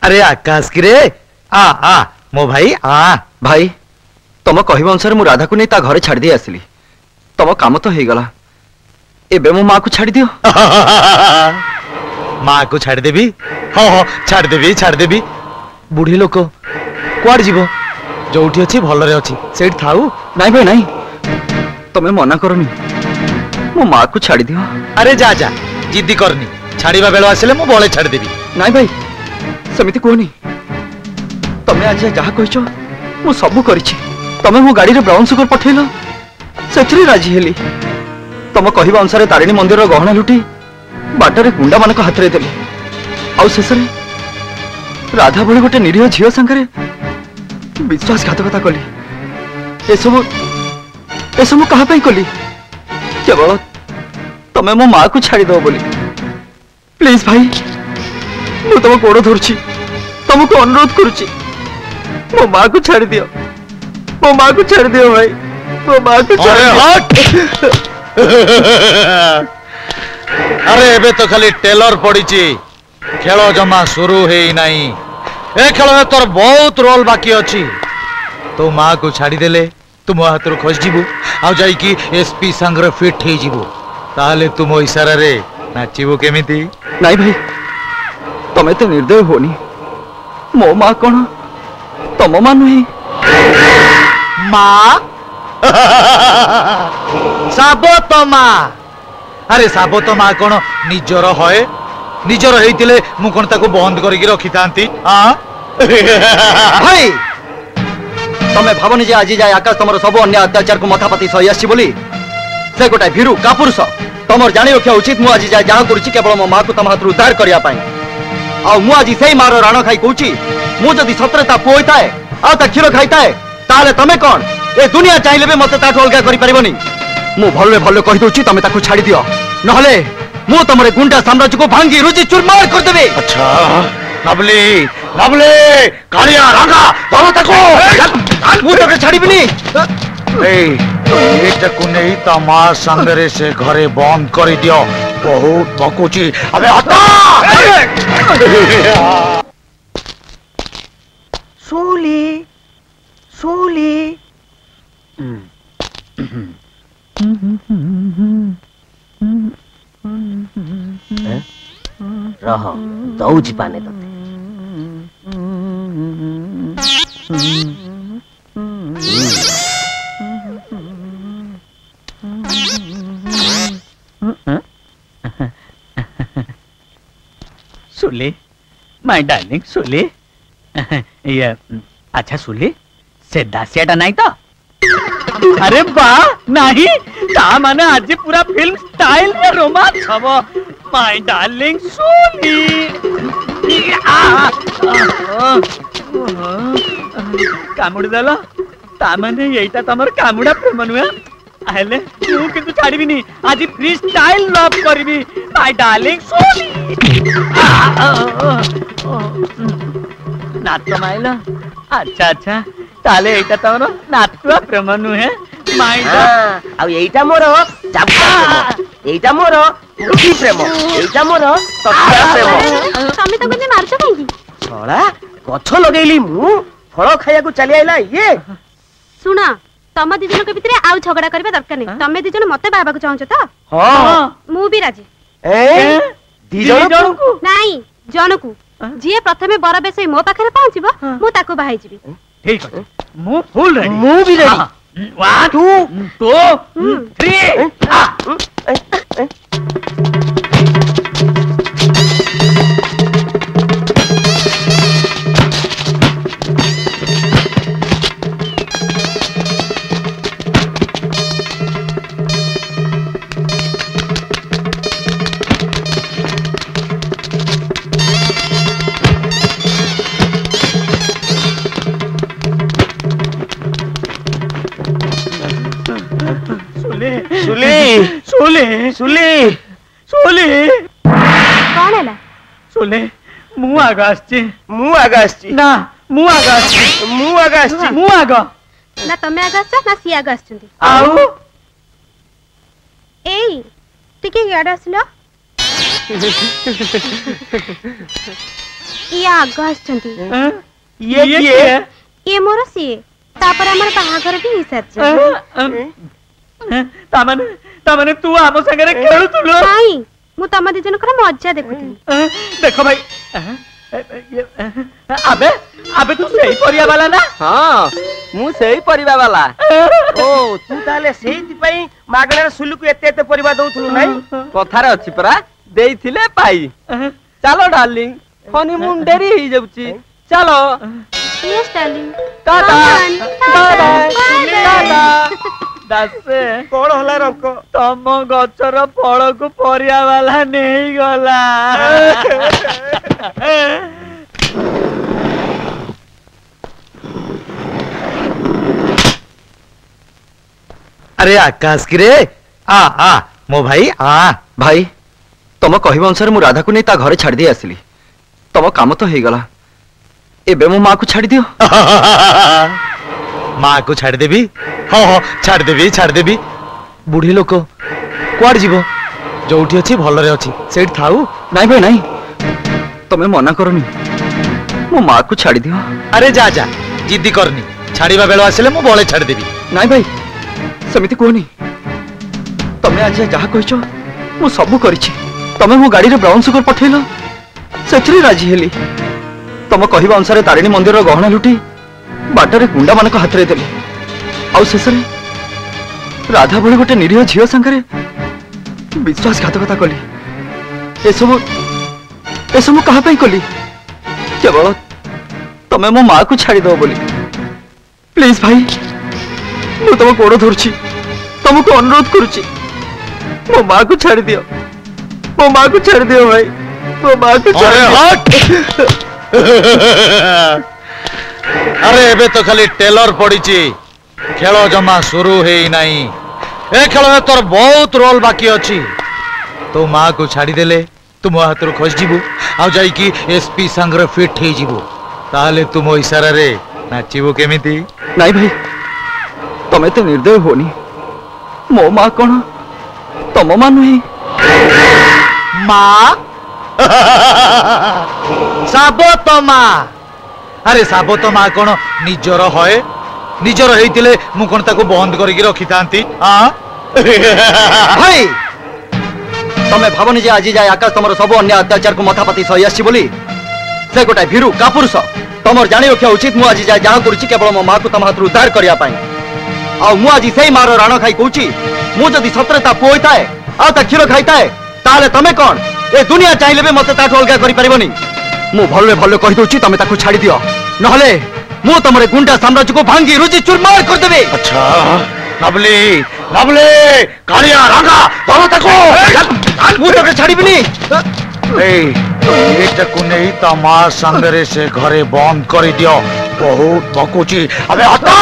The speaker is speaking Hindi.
अरे आकाश की रे आ आ मो भाई आ भाई तुम कहवा अनुसार मु राधा को नहीं ता घरे छाड़ दी आसली तुम काम तो हो गला एबे मो माँ को छाड़ दियो माँ को छाड़ देवी हाँ हाँ छाड़ देवी बुढ़ी लोक कुआड़ जीव जो अच्छी भलरे अच्छी सेठ थाऊ नहीं भाई नहीं तुम्हें मना करनी मो माँ को छाड़ दियो अरे जा जा जिद्दी करनी छाड़वा बेल आसिले मु बड़े छाड़ देवी नहीं भाई सेमती कहनी तमें आज जहाँ कह मु सब करी तमें मो गाड़ी ब्राउन सुगर पठेल से राजी हेली तुम कहवा अनुसार तारिणी मंदिर गहना लुटी बाटर गुंडा मान हाथ में देली आउ शेष राधा भली गोटे निरीह झील सांगे विश्वासघातकता कली एसबू कहा कली केवल तमें मो माँ को छाड़ीद बोली प्लीज भाई मु तुम गोड़ धरुची तुमको अनुरोध करुची मो माँ को छाड़ी दियो मो माँ को छाड़ी दियो भाई मो माँ को छाड़ी अरे एबे तो खाली टेलर पड़ी खेल जमा शुरू है नहीं ए खेल में तोर बहुत रोल बाकी अच्छी तो माँ को छाड़ी देले तू मो हाथ खस जीवु आ जाइकी एसपी संगे फिट हो जीवु ताले तू मो इशारा रे नाचिबु केमिति नहीं भाई तमें तो निर्दय होनी मो माँ कौन तम माँ नुहे माँ साबत माँ अरे साबत माँ कौन निजर है निजर होइतिले मु कोन ताको बंद करके रखी थांती हां भाई तमे भावनी जे आज जाय आकाश तमरो सब अन्य अत्याचार को मथापति सही आसी बोली से गोटा भीरु कापुरुष तमर जानि रखिया उचित मु आज जाय जहां करूची केवल मो मां को तम हाथ उद्धार करिया पाई आ मु आज सेही मारो राण खाई कहूची मु जदी सत्रता पुओ होइताए आ ता क्षीर खाइताए ताले तमे कोन ए दुनिया चाहिले बे मते ताठ अलगा करि परिबोनी मु भल्ले भल्ले कहि दोची तमे ताको छाडी दियो नहले मु तमरे गुंडा साम्राज्य को भांगी रुचि चुरमार कर देबे अच्छा नबली नबली कालिया रांगा धरो ताको मु तके छाडीबिनी एटा को नहीं तमा संगरे से घरे बंद कर दियो बहुत भकुची अबे हटा सोली सोली रह दौजी पाने तते सुले माय डार्लिंग सुले ये अच्छा सुले से दासियाटा नहीं तो अरे वाह नहीं ता माने आज पूरा फिल्म स्टाइल में रोमांस हबो माय डार्लिंग सुली कामुड़ी देलो ता माने एटा तमर कामुड़ा प्रेम नुहे आले तू किंतु छाड़ीबिनी आज फ्री स्टाइल लव करबी माय डार्लिंग सुली नात माइला अच्छा अच्छा ताले एटा तमरो नातुआ प्रेम नुहे माइला आ एटा मोरो जाबुआ प्रेम एटा मोरो मुठी प्रेम एटा मोरो तत्या प्रेम तमे तो कोने मारछ काई छोड़ा गछ लगेली मु फळ खाया को चली आइला ये सुना तम दी जन के भितरे आउ झगड़ा करबे दरकार नहीं तमे दी जन मते बाबा को चाहछ त हां मु भी राजी ए दी जन को नहीं जन को जे प्रथमे बर बेसे मो पाखरे पहुंचबो मु ताको बाहाई जीबी ठीक है मु फुल रेडी मु भी रेडी 1 2 3 सुले सुले सुले सुले कौन है ला सुले मु आगास्ची ना मु आगा ना तमे आगास्छ ना सी आगास्छंती आउ एई टिके याड आसलो ये आग आछंती ये किए ये मोर सीए तापर हमर बाहागर भी हिसाब तामाने तू आम संगे खेलुतुलो नहीं मु तम दी जन मजा देखुथि देखो भाई अबे अबे तू सही परिया वाला ना हाँ मु सही परिवा वाला ओ तू ताले सेहिति पई मागणा सुलु को एते एते परिवा दउथुलु नहीं कथारे अछि परा देइथिले पाई चलो डार्लिंग हनीमून डेरी ही जाउची चलो yes darling tata bye tata दासे कोण होला रंको तम गचर फल को परिया वाला नहीं गला अरे आकाश की रे आ मो भाई आ भाई तुम कहवा अनुसार मु राधा को नहीं ता घरे छाड़ दी आसली तुम काम तो हो गला एबे मो मां को छाड़ दियो माँ को छाड़ देवी हाँ हाँ छाड़ देवी बुढ़ी लोक कुआड़ जीव जोठी अच्छी भलरे अच्छी सेठ थाऊ नहीं भाई नहीं तुम्हें मना करनी मो मां को छाड़ दियो अरे जा जा जिद्दी करनी छाड़वा बेल आसिले मु बळे छाड़ देवी नहीं भाई सेमिति कहनी तमें आज जहाँ कहिछ मु सब करिछि तमें मो गाड़ी रे ब्राउन सुगर पठेलो सेथरे राजी हेली तुम कहवा अनुसार तारिणी मंदिर गहना लुटी बाटर गुंडा मान हाथ में देली आउ शेष राधा भली गोटे निरीह झील संगे विश्वासघातकता कली एसबू कहा कली केवल तमें मो माँ को छाड़ीद बोली प्लीज भाई मु तुम गोड़ धरुची तुमको अनुरोध करुची मो माँ को छाड़ी दियो मो माँ को छाड़ी दियो भाई मो माँ को अरे एबे तो खाली टेलर पड़ी खेल जमा शुरू है नहीं ए खेल में तोर बहुत रोल बाकी अच्छी तो माँ को छाड़ी देले तू मो हाथ खस जीवु आ जाइकी एसपी संग्र फिट हो जीवु ताले तू मो इशारा रे नाचिबु केमिति नहीं भाई तमें तो निर्दय होनी मो माँ कौन तम माँ नुहे माँ साबत माँ अरे साबत माँ कौन निजर है निजर होइतिले मु कोन ताको बंद करके रखी थांती हां भाई तमें भावनी जे आज जाए आकाश तुम सब अन्य अत्याचार को मथापाती सही आसी बोली से गोटे भीरु कापुरुष तुमर जानी रखा उचित मु आज जाए जहाँ करुच्ची केवल मो माँ को तुम हाथ उद्धार करने मु आज से मार राण खाई कहूँ मु जदि सतरे ता पुओ होता है आ ता क्षीर खाई थाए ताले तमें कौन ए दुनिया चाहिए भी मत ताठू अलग करिपारिबनी मु भले भले कहि दउची तमें ताको छाड़ी दियो नहले मु तमरे गुंडा साम्राज्य को भांगी रुचि चुरमार कर देबे अच्छा नबली नबली कालिया रंगा धरो ताको मु तके छाड़ीबिनी एटा को नहीं तमा संगरे से घरे बंद कर दियो बहुत बकुची अबे हटा